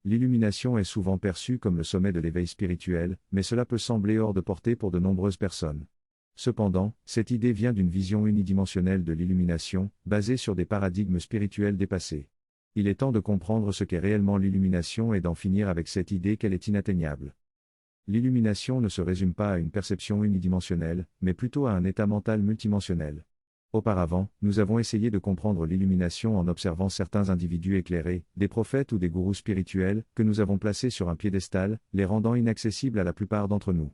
L'illumination est souvent perçue comme le sommet de l'éveil spirituel, mais cela peut sembler hors de portée pour de nombreuses personnes. Cependant, cette idée vient d'une vision unidimensionnelle de l'illumination, basée sur des paradigmes spirituels dépassés. Il est temps de comprendre ce qu'est réellement l'illumination et d'en finir avec cette idée qu'elle est inatteignable. L'illumination ne se résume pas à une perception unidimensionnelle, mais plutôt à un état mental multidimensionnel. Auparavant, nous avons essayé de comprendre l'illumination en observant certains individus éclairés, des prophètes ou des gourous spirituels, que nous avons placés sur un piédestal, les rendant inaccessibles à la plupart d'entre nous.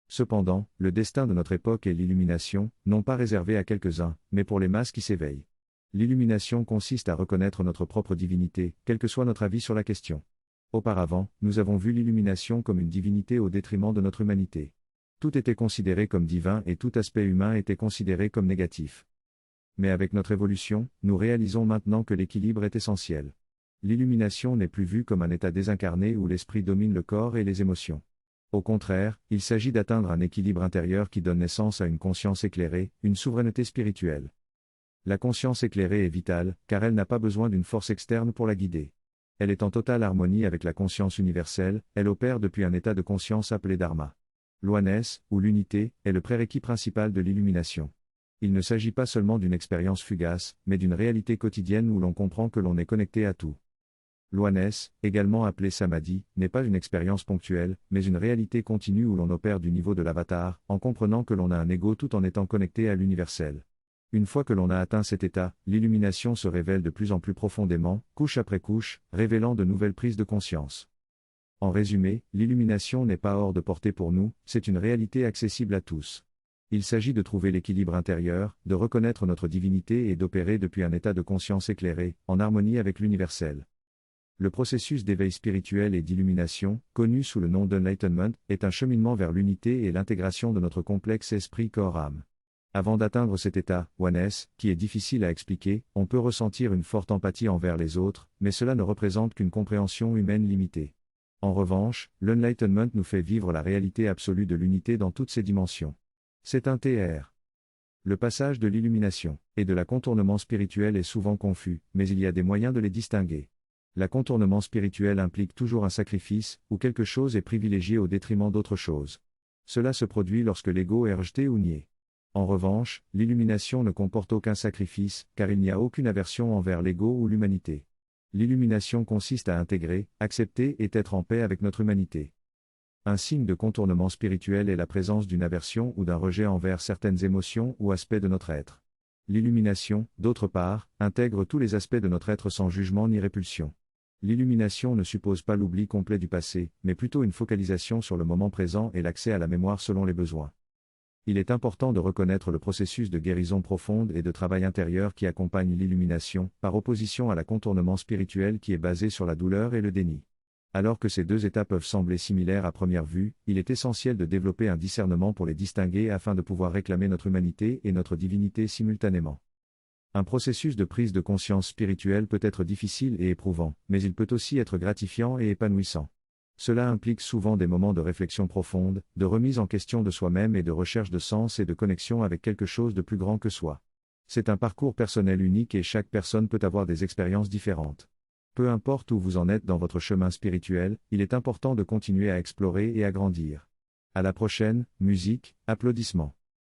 Cependant, le destin de notre époque est l'illumination, non pas réservée à quelques-uns, mais pour les masses qui s'éveillent. L'illumination consiste à reconnaître notre propre divinité, quel que soit notre avis sur la question. Auparavant, nous avons vu l'illumination comme une divinité au détriment de notre humanité. Tout était considéré comme divin et tout aspect humain était considéré comme négatif. Mais avec notre évolution, nous réalisons maintenant que l'équilibre est essentiel. L'illumination n'est plus vue comme un état désincarné où l'esprit domine le corps et les émotions. Au contraire, il s'agit d'atteindre un équilibre intérieur qui donne naissance à une conscience éclairée, une souveraineté spirituelle. La conscience éclairée est vitale, car elle n'a pas besoin d'une force externe pour la guider. Elle est en totale harmonie avec la conscience universelle, elle opère depuis un état de conscience appelé Dharma. L'oneness, ou l'unité, est le prérequis principal de l'illumination. Il ne s'agit pas seulement d'une expérience fugace, mais d'une réalité quotidienne où l'on comprend que l'on est connecté à tout. L'oneness, également appelée samadhi, n'est pas une expérience ponctuelle, mais une réalité continue où l'on opère du niveau de l'avatar, en comprenant que l'on a un ego tout en étant connecté à l'universel. Une fois que l'on a atteint cet état, l'illumination se révèle de plus en plus profondément, couche après couche, révélant de nouvelles prises de conscience. En résumé, l'illumination n'est pas hors de portée pour nous, c'est une réalité accessible à tous. Il s'agit de trouver l'équilibre intérieur, de reconnaître notre divinité et d'opérer depuis un état de conscience éclairé, en harmonie avec l'universel. Le processus d'éveil spirituel et d'illumination, connu sous le nom d'enlightenment, est un cheminement vers l'unité et l'intégration de notre complexe esprit-corps-âme. Avant d'atteindre cet état, oneness, qui est difficile à expliquer, on peut ressentir une forte empathie envers les autres, mais cela ne représente qu'une compréhension humaine limitée. En revanche, l'enlightenment nous fait vivre la réalité absolue de l'unité dans toutes ses dimensions. C'est un TR. Le passage de l'illumination et de la contournement spirituel est souvent confus, mais il y a des moyens de les distinguer. La contournement spirituel implique toujours un sacrifice, où quelque chose est privilégié au détriment d'autre chose. Cela se produit lorsque l'ego est rejeté ou nié. En revanche, l'illumination ne comporte aucun sacrifice, car il n'y a aucune aversion envers l'ego ou l'humanité. L'illumination consiste à intégrer, accepter et être en paix avec notre humanité. Un signe de contournement spirituel est la présence d'une aversion ou d'un rejet envers certaines émotions ou aspects de notre être. L'illumination, d'autre part, intègre tous les aspects de notre être sans jugement ni répulsion. L'illumination ne suppose pas l'oubli complet du passé, mais plutôt une focalisation sur le moment présent et l'accès à la mémoire selon les besoins. Il est important de reconnaître le processus de guérison profonde et de travail intérieur qui accompagne l'illumination, par opposition à la contournement spirituel qui est basé sur la douleur et le déni. Alors que ces deux états peuvent sembler similaires à première vue, il est essentiel de développer un discernement pour les distinguer afin de pouvoir réclamer notre humanité et notre divinité simultanément. Un processus de prise de conscience spirituelle peut être difficile et éprouvant, mais il peut aussi être gratifiant et épanouissant. Cela implique souvent des moments de réflexion profonde, de remise en question de soi-même et de recherche de sens et de connexion avec quelque chose de plus grand que soi. C'est un parcours personnel unique et chaque personne peut avoir des expériences différentes. Peu importe où vous en êtes dans votre chemin spirituel, il est important de continuer à explorer et à grandir. À la prochaine, musique, applaudissements.